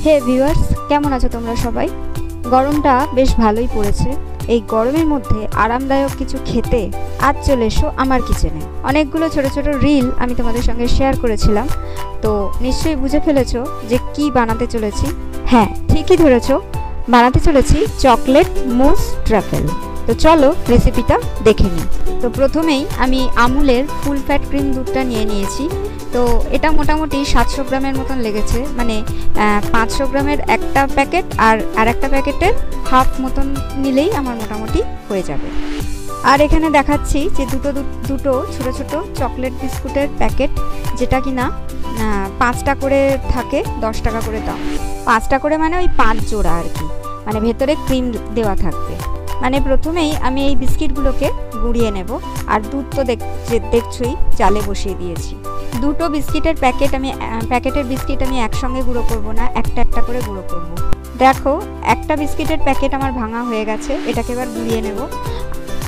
হে viewers, কেমন আছো তোমরা সবাই? গরমটা বেশ ভালোই পড়েছে। এই গরমের মধ্যে আরামদায়ক কিছু খেতে আজ চলে এসো আমার কিচেনে। অনেকগুলো ছোট ছোট রিল আমি তোমাদের সঙ্গে শেয়ার করেছিলাম, তো নিশ্চয়ই বুঝে ফেলেছো যে কি বানাতে চলেছি। হ্যাঁ, ঠিকই ধরেছো, বানাতে চলেছি চকলেট মুস ট্রাফেল। তো চলো রেসিপিটা দেখে নিই। তো প্রথমেই আমি আমুলের ফুল ফ্যাট ক্রিম দুধটা নিয়ে নিয়েছি। তো এটা মোটামুটি 700 গ্রামের মতন লেগেছে, মানে 500 গ্রামের একটা প্যাকেট আর একটা প্যাকেটের হাফ মতন নিলেই আমার মোটামুটি হয়ে যাবে। আর এখানে দেখাচ্ছি যে দুটো ছোট ছোট চকলেট বিস্কুটের প্যাকেট, যেটা কিনা 5টা করে থাকে, 10 টাকা করে দাম। 5টা করে মানে ওই 5 জোড়া আর কি, মানে ভেতরে ক্রিম দেওয়া থাকবে। মানে প্রথমেই আমি এই বিস্কিটগুলোকে গুঁড়িয়ে নেব। আর দুধ তো দেখছোই জালে বসিয়ে দিয়েছি। দুটো বিস্কিটের প্যাকেটের বিস্কিট আমি একসঙ্গে গুঁড়ো করব না, একটা একটা করে গুঁড়ো করব। দেখো, একটা বিস্কিটের প্যাকেট আমার ভাঙা হয়ে গেছে, এটাকে এবার গুঁড়িয়ে নেব।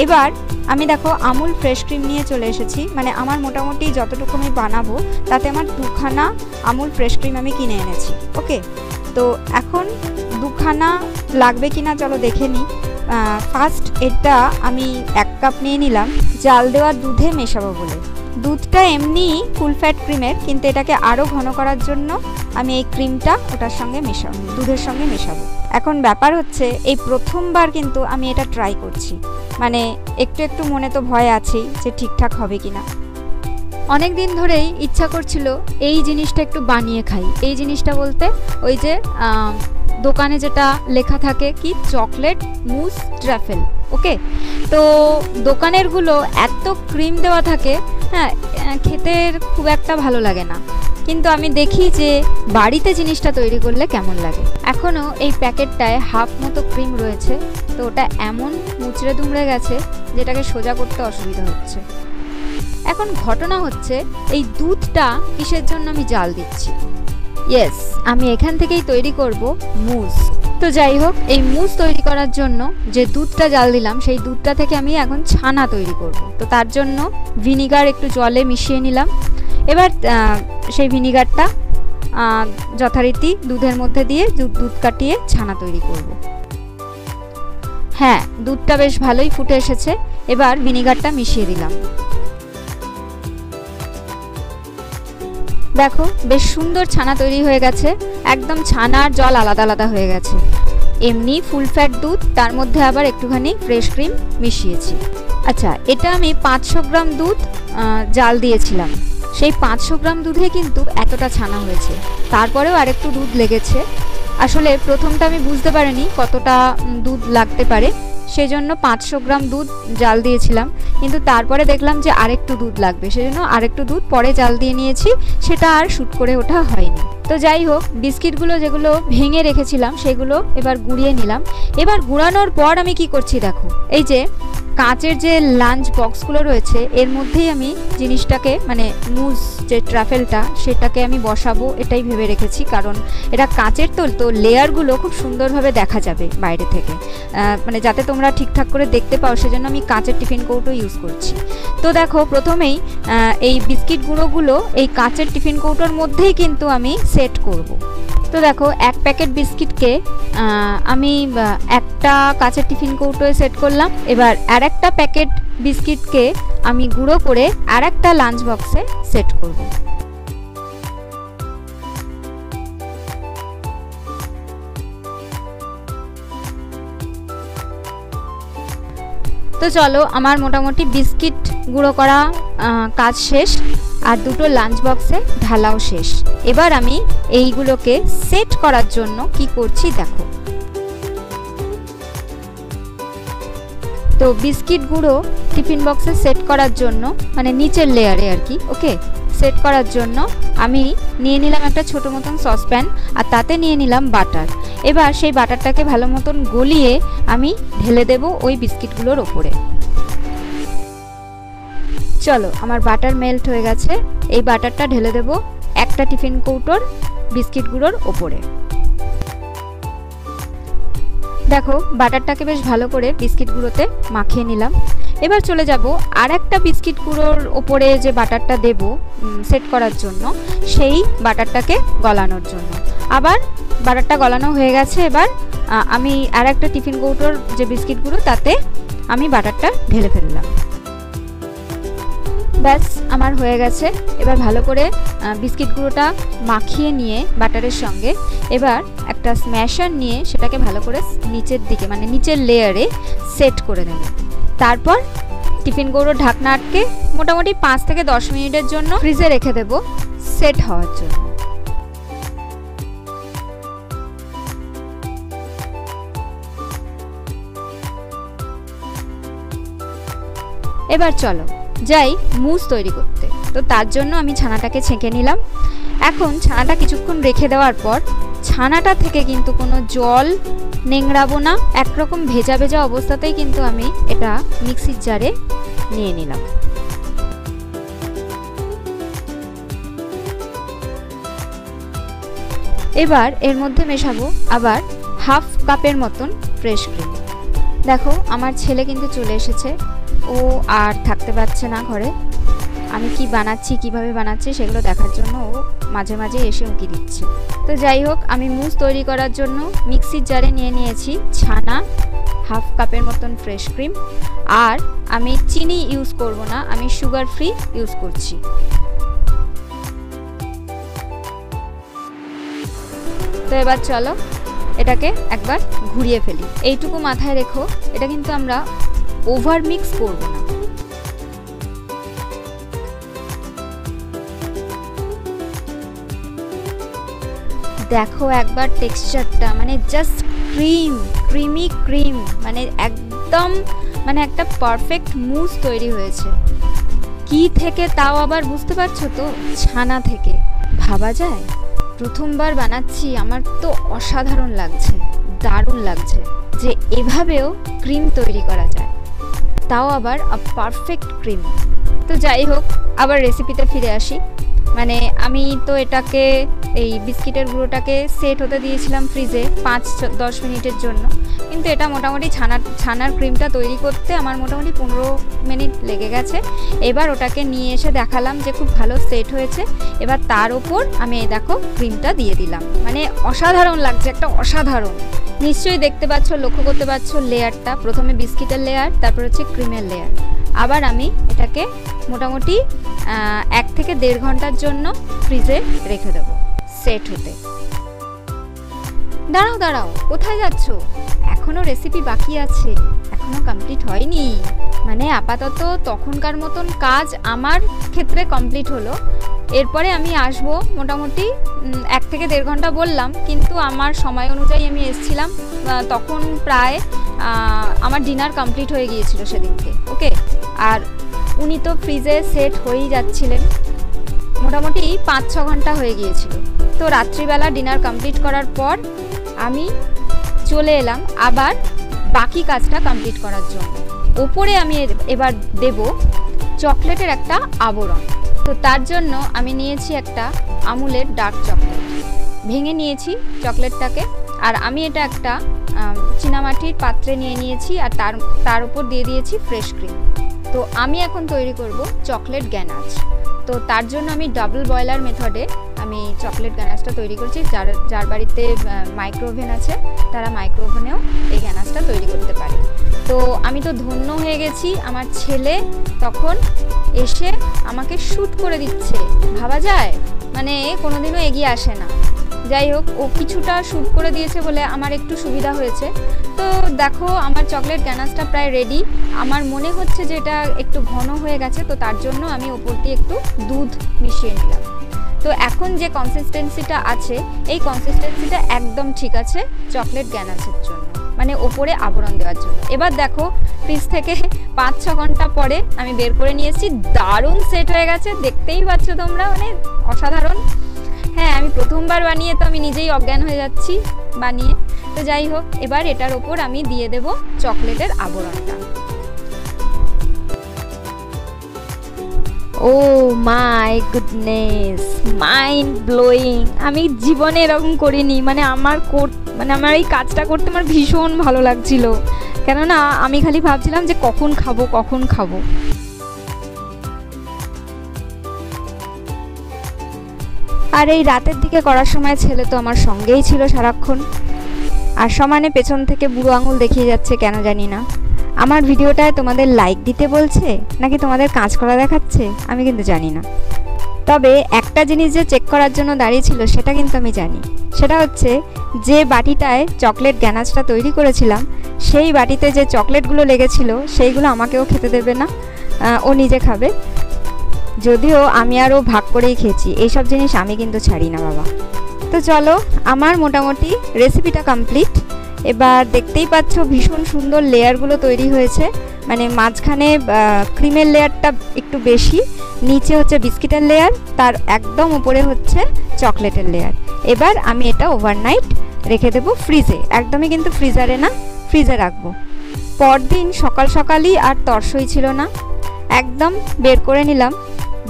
এবার আমি দেখো আমুল ফ্রেশ ক্রিম নিয়ে চলে এসেছি। মানে আমার মোটামুটি যতটুকু আমি বানাবো তাতে আমার 2খানা আমুল ফ্রেশ ক্রিম আমি কিনে এনেছি। ওকে, তো এখন 2খানা লাগবে কিনা চলো দেখে নিই। ফার্স্ট এটা আমি 1 কাপ নিয়ে নিলাম জাল দেওয়া দুধে মেশাবো বলে। দুধটা এমনি ফুল ফ্যাট ক্রিমের, কিন্তু এটাকে আরও ঘন করার জন্য আমি এই ক্রিমটা ওটার সঙ্গে মেশাবো, দুধের সঙ্গে মেশাবো। এখন ব্যাপার হচ্ছে এই প্রথমবার কিন্তু আমি এটা ট্রাই করছি, মানে একটু একটু মনে তো ভয় আছেই যে ঠিকঠাক হবে কিনা। অনেক দিন ধরেই ইচ্ছা করছিল এই জিনিসটা একটু বানিয়ে খাই। এই জিনিসটা বলতে ওই যে দোকানে যেটা লেখা থাকে কি চকলেট মুস ট্রাফেল। ওকে, তো দোকানেরগুলো এত ক্রিম দেওয়া থাকে, হ্যাঁ, খেতে খুব একটা ভালো লাগে না। কিন্তু আমি দেখি যে বাড়িতে জিনিসটা তৈরি করলে কেমন লাগে। এখনও এই প্যাকেটটায় হাফ মতো ক্রিম রয়েছে, তো ওটা এমন মুচড়ে দুমড়ে গেছে যেটাকে সোজা করতে অসুবিধা হচ্ছে। এখন ঘটনা হচ্ছে এই দুধটা কিসের জন্য আমি জাল দিচ্ছি। ইয়েস, আমি এখান থেকেই তৈরি করব মুস। তো যাই হোক, এই মুস তৈরি করার জন্য যে দুধটা জাল দিলাম সেই দুধটা থেকে আমি এখন ছানা তৈরি করব। তো তার জন্য ভিনিগার একটু জলে মিশিয়ে নিলাম। এবার সেই ভিনিগারটা যথারীতি দুধের মধ্যে দিয়ে দুধ কাটিয়ে ছানা তৈরি করব। হ্যাঁ, দুধটা বেশ ভালোই ফুটে এসেছে। এবার ভিনিগারটা মিশিয়ে দিলাম। দেখো, বেশ সুন্দর ছানা তৈরি হয়ে গেছে। একদম ছানা আর জল আলাদা আলাদা হয়ে গেছে। এমনি ফুল ফ্যাট দুধ, তার মধ্যে আবার একটুখানি ফ্রেশ ক্রিম মিশিয়েছি। আচ্ছা, এটা আমি 500 গ্রাম দুধ জাল দিয়েছিলাম। সেই 500 গ্রাম দুধে কিন্তু এতটা ছানা হয়েছে। তারপরেও আরেকটু দুধ লেগেছে। আসলে প্রথমটা আমি বুঝতে পারিনি কতটা দুধ লাগতে পারে, সেজন্য 500 গ্রাম দুধ জাল দিয়েছিলাম। কিন্তু তারপরে দেখলাম যে আরেকটু দুধ লাগবে, সেজন্য আরেকটু দুধ পরে জাল দিয়ে নিয়েছি। সেটা আর শ্যুট করে ওঠা হয়নি। তো যাই হোক, বিস্কিটগুলো যেগুলো ভেঙে রেখেছিলাম সেগুলো এবার গুঁড়িয়ে নিলাম। এবার গুঁড়ানোর পর আমি কি করছি দেখো, এই যে কাঁচের যে লাঞ্চ বক্সগুলো রয়েছে এর মধ্যেই আমি জিনিসটাকে, মানে মুস যে ট্রাফেলটা সেটাকে আমি বসাবো, এটাই ভেবে রেখেছি। কারণ এটা কাঁচের তো লেয়ারগুলো খুব সুন্দরভাবে দেখা যাবে বাইরে থেকে, মানে যাতে তোমরা ঠিকঠাক করে দেখতে পাও, সেজন্য আমি কাঁচের টিফিন কৌটো ইউজ করছি। তো দেখো, প্রথমেই এই বিস্কিট গুঁড়োগুলো এই কাঁচের টিফিন কৌটোর মধ্যেই কিন্তু আমি সেট করব। তো দেখো, 1 প্যাকেট বিস্কিটকে আমি একটা কাঁচের টিফিন কৌটোয় সেট করলাম। এবার আরেকটা প্যাকেট বিস্কিটকে আমি গুঁড়ো করে আরেকটা লাঞ্চ বক্সে সেট করব। তো চলো, আমার মোটামুটি বিস্কিট গুঁড়ো করা কাজ শেষ, আর দুটো লাঞ্চ বক্সে ঢালাও শেষ। এবার আমি এইগুলোকে সেট করার জন্য কি করছি দেখো। তো বিস্কিট গুঁড়ো টিফিন বক্সে সেট করার জন্য, মানে নিচের লেয়ারে আর কি, ওকে, সেট করার জন্য আমি নিয়ে নিলাম একটা ছোটো মতন সসপ্যান, আর তাতে নিয়ে নিলাম বাটার। এবার সেই বাটারটাকে ভালো মতন গলিয়ে আমি ঢেলে দেব ওই বিস্কিটগুলোর ওপরে। চলো, আমার বাটার মেল্ট হয়ে গেছে। এই বাটারটা ঢেলে দেব একটা টিফিন কৌটোর বিস্কিটগুলোর ওপরে। দেখো, বাটারটাকে বেশ ভালো করে বিস্কিটগুলোতে মাখিয়ে নিলাম। এবার চলে যাব আর একটা বিস্কিট গুঁড়োর ওপরে যে বাটারটা দেব সেট করার জন্য, সেই বাটারটাকে গলানোর জন্য। আবার বাটারটা গলানো হয়ে গেছে। এবার আমি আর একটা টিফিন কৌটোর যে বিস্কিটগুলো তাতে আমি বাটারটা ঢেলে ফেললাম। ব্যাস আমার হয়ে গেছে। এবার ভালো করে বিস্কিটগুলোটা মাখিয়ে নিয়ে বাটারের সঙ্গে এবার একটা স্ম্যাশার নিয়ে সেটাকে ভালো করে নিচের দিকে মানে নিচের লেয়ারে সেট করে দেব। তারপর টিফিন কৌটোর ঢাকনা আটকে মোটামুটি 5 থেকে 10 মিনিটের জন্য ফ্রিজে রেখে দেব সেট হওয়ার জন্য। এবার চলো যাই মুজ তৈরি করতে। তো তার জন্য আমি ছানাটাকে ছেঁকে নিলাম। এখন ছানাটা কিছুক্ষণ রেখে দেওয়ার পর ছানাটা থেকে কিন্তু কোনো জল নেংড়াবো না, একরকম ভেজা ভেজা অবস্থাতেই কিন্তু আমি এটা মিক্সির জারে নিয়ে নিলাম। এবার এর মধ্যে মেশাবো আবার হাফ কাপের মতন ফ্রেশ ক্রিম। দেখো আমার ছেলে কিন্তু চলে এসেছে, ও আর থাকতে পারছে না ঘরে। আমি কি বানাচ্ছি কিভাবে বানাচ্ছি সেগুলো দেখার জন্য ও মাঝে মাঝে এসে উঁকি দিচ্ছে। তো যাই হোক, আমি মুজ তৈরি করার জন্য মিক্সির জারে নিয়ে নিয়েছি ছানা, হাফ কাপের মতন ফ্রেশ ক্রিম, আর আমি চিনি ইউজ করব না, আমি সুগার ফ্রি ইউজ করছি। তো এবার চলো এটাকে একবার ঘুরিয়ে ফেলি। এইটুকু মাথায় রেখো, এটা কিন্তু আমরা ওভার মিক্স করব না। দেখো একবার টেক্সচারটা, মানে জাস্ট ক্রিমি ক্রিম, মানে একদম মানে একটা পারফেক্ট মুজ তৈরি হয়েছে। কি থেকে তাও আবার বুঝতে পারছো তো? ছানা থেকে। ভাবা যায়? প্রথমবার বানাচ্ছি, আমার তো অসাধারণ লাগছে, দারুণ লাগছে যে এভাবেও ক্রিম তৈরি করা যায়, তাও আবার পারফেক্ট ক্রিম। তো যাই হোক, আবার রেসিপিতে ফিরে আসি। মানে আমি তো এটাকে এই বিস্কিটের গুঁড়োটাকে সেট হতে দিয়েছিলাম ফ্রিজে 5-10 মিনিটের জন্য, কিন্তু এটা মোটামুটি ছানার ক্রিমটা তৈরি করতে আমার মোটামুটি 15 মিনিট লেগে গেছে। এবার ওটাকে নিয়ে এসে দেখালাম যে খুব ভালো সেট হয়েছে। এবার তার ওপর আমি এই দেখো ক্রিমটা দিয়ে দিলাম। মানে অসাধারণ লাগছে, একটা অসাধারণ। নিশ্চয়ই দেখতে পাচ্ছ, লক্ষ্য করতে পারছো লেয়ারটা, প্রথমে বিস্কিটের লেয়ার, তারপর হচ্ছে ক্রিমের লেয়ার। আবার আমি এটাকে মোটামুটি 1 থেকে 1.5 ঘন্টার জন্য ফ্রিজে রেখে দেবো সেট হতে। দাঁড়াও, কোথায় যাচ্ছ? এখনো রেসিপি বাকি আছে, এখনো কমপ্লিট হয়নি। মানে আপাতত তখনকার মতন কাজ আমার ক্ষেত্রে কমপ্লিট হলো। এরপরে আমি আসবো মোটামুটি 1 থেকে 1.5 ঘন্টা বললাম, কিন্তু আমার সময় অনুযায়ী আমি এসেছিলাম, তখন প্রায় আমার ডিনার কমপ্লিট হয়ে গিয়েছিল সেদিনকে। ওকে, আর উনি তো ফ্রিজে সেট হয়েই যাচ্ছিলেন, মোটামুটি 5-6 ঘন্টা হয়ে গিয়েছিল। তো রাত্রিবেলা ডিনার কমপ্লিট করার পর আমি চলে এলাম আবার বাকি কাজটা কমপ্লিট করার জন্য। ওপরে আমি এবার দেব চকলেটের একটা আবরণ। তো তার জন্য আমি নিয়েছি একটা আমুলের ডার্ক চকলেট, ভেঙে নিয়েছি চকলেটটাকে, আর আমি এটা একটা চীনামাটির পাত্রে নিয়ে নিয়েছি, আর তার উপর দিয়ে দিয়েছি ফ্রেশ ক্রিম। তো আমি এখন তৈরি করব চকলেট গ্যানাচ। তো তার জন্য আমি ডাবল বয়লার মেথডে আমি চকলেট গ্যানাচটা তৈরি করছি। যার বাড়িতে মাইক্রো ওভেন আছে তারা মাইক্রো ওভেনেও এই গ্যানাচটা তৈরি করতে পারে। তো আমি তো ধন্য হয়ে গেছি, আমার ছেলে তখন এসে আমাকে শ্যুট করে দিচ্ছে। ভাবা যায়, মানে কোনোদিনও এগিয়ে আসে না। যাই হোক, ও কিছুটা শ্যুট করে দিয়েছে বলে আমার একটু সুবিধা হয়েছে। তো দেখো আমার চকলেট গ্যানাচটা প্রায় রেডি। আমার মনে হচ্ছে যে এটা একটু ঘন হয়ে গেছে, তো তার জন্য আমি ওপর দিয়ে একটু দুধ মিশিয়ে নিলাম। তো এখন যে কনসিস্টেন্সিটা আছে, এই কনসিস্টেন্সিটা একদম ঠিক আছে চকলেট গ্যানাচের জন্য, মানে ওপরে আবরণ দেওয়ার জন্য। এবার দেখো ফ্রিজ থেকে 5-6 ঘন্টা পরে আমি বের করে নিয়ে এসেছি, দারুণ সেট হয়ে গেছে, দেখতেই পাচ্ছ তোমরা, মানে অসাধারণ। হ্যাঁ, আমি প্রথমবার বানিয়ে তো আমি নিজেই অজ্ঞান হয়ে যাচ্ছি বানিয়ে। তো যাই হোক, এবার এটার ওপর আমি দিয়ে দেব চকলেটের আবরণটা। ও মাই গুডনেস, মাইন্ড ব্লোয়িং। আমি জীবনে এরকম করিনি। মানে আমার এই কাজটা করতে আমার ভীষণ ভালো লাগছিল, কেননা আমি খালি ভাবছিলাম যে কখন খাবো। আর এই রাতের দিকে করার সময় ছেলে তো আমার সঙ্গেই ছিল সারাক্ষণ, আর সমানে পেছন থেকে বুড়ো আঙুল দেখিয়ে যাচ্ছে কেন জানি না। আমার ভিডিওটায় তোমাদের লাইক দিতে বলছে নাকি তোমাদের কাজ করা দেখাচ্ছে আমি কিন্তু জানি না। তবে একটা জিনিস যে চেক করার জন্য দাঁড়িয়েছিল সেটা কিন্তু আমি জানি, সেটা হচ্ছে যে বাটিটায় চকলেট গ্যানাচটা তৈরি করেছিলাম সেই বাটিতে যে চকলেটগুলো লেগেছিল সেইগুলো আমাকেও খেতে দেবে না, ও নিজে খাবে। যদিও আমি আরও ভাগ করেই খেয়েছি, এইসব জিনিস আমি কিন্তু ছাড়ি না বাবা। তো চলো, আমার মোটামুটি রেসিপিটা কমপ্লিট। এবার দেখতেই পাচ্ছ ভীষণ সুন্দর লেয়ারগুলো তৈরি হয়েছে, মানে মাঝখানে ক্রিমের লেয়ারটা একটু বেশি, নিচে হচ্ছে বিস্কিটের লেয়ার, তার একদম উপরে হচ্ছে চকলেটের লেয়ার। এবার আমি এটা ওভারনাইট রেখে দেবো ফ্রিজে, একদমই কিন্তু ফ্রিজারে না, ফ্রিজে রাখবো। পরদিন সকাল সকালই আর তরসই ছিল না, একদম বের করে নিলাম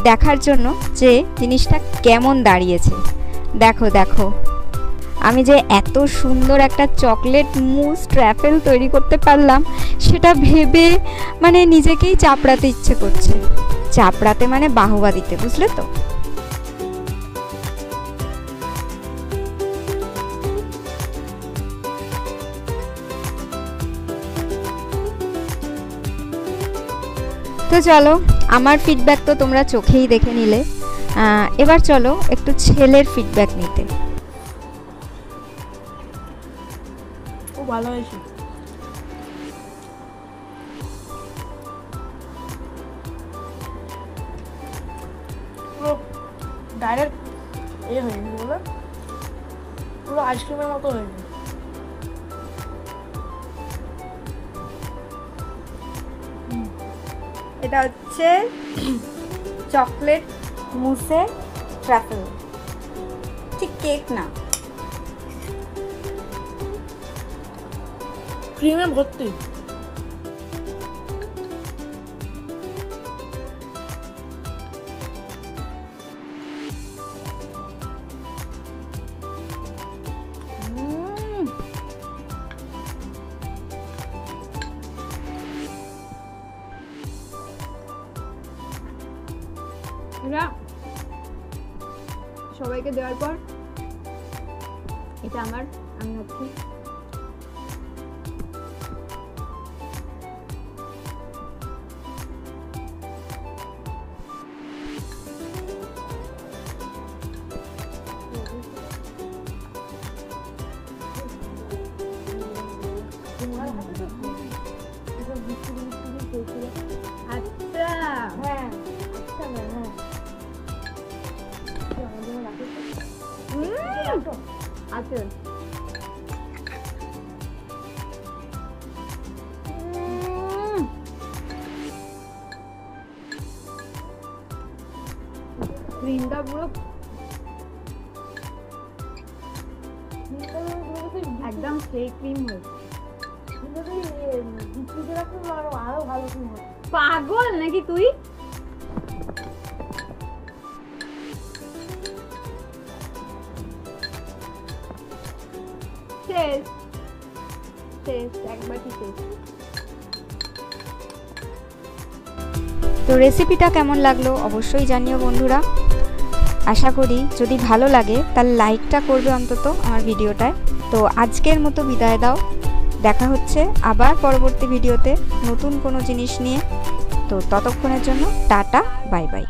দেখার জন্য যে জিনিসটা কেমন দাঁড়িয়েছে। দেখো দেখো, আমি যে এত সুন্দর একটা চকলেট মুস ট্রাফেল তৈরি করতে পারলাম সেটা ভেবে মানে নিজেকেই চাপড়াতে ইচ্ছে করছে। চাপড়াতে মানে বাহবা দিতে, বুঝলে তো। তো চলো, আমার ফিডব্যাক তো তোমরা চোখেই দেখে নিলে, এবার চলো একটু ছেলের ফিডব্যাক নিতে। খুব ভালো হয়েছে। পুরো ডাইরেক্ট হয়ে গেছে, বলে পুরো আইসক্রিমের মতো হয়ে গেছে। এটা হচ্ছে চকলেট মুসে ট্রাফেল, ঠিক কেক না, ক্রিমে ভর্তি। সবাইকে দেওয়ার পর এটা আমার, আমি হচ্ছি আচ্ছা হ্যাঁ, আচ্ছা হ্যাঁ আছে। ক্রিমটা পুরো একদম সেই ক্রিম হয়েছে, আরো ভালো ক্রিম হয়। পাগল নাকি তুই? তো রেসিপিটা কেমন লাগলো অবশ্যই জানিও বন্ধুরা। আশা করি যদি ভালো লাগে তাহলে লাইকটা করবে অন্তত আমার ভিডিওটায়। তো আজকের মতো বিদায় দাও, দেখা হচ্ছে আবার পরবর্তী ভিডিওতে নতুন কোনো জিনিস নিয়ে। তো ততক্ষণের জন্য টাটা, বাই বাই।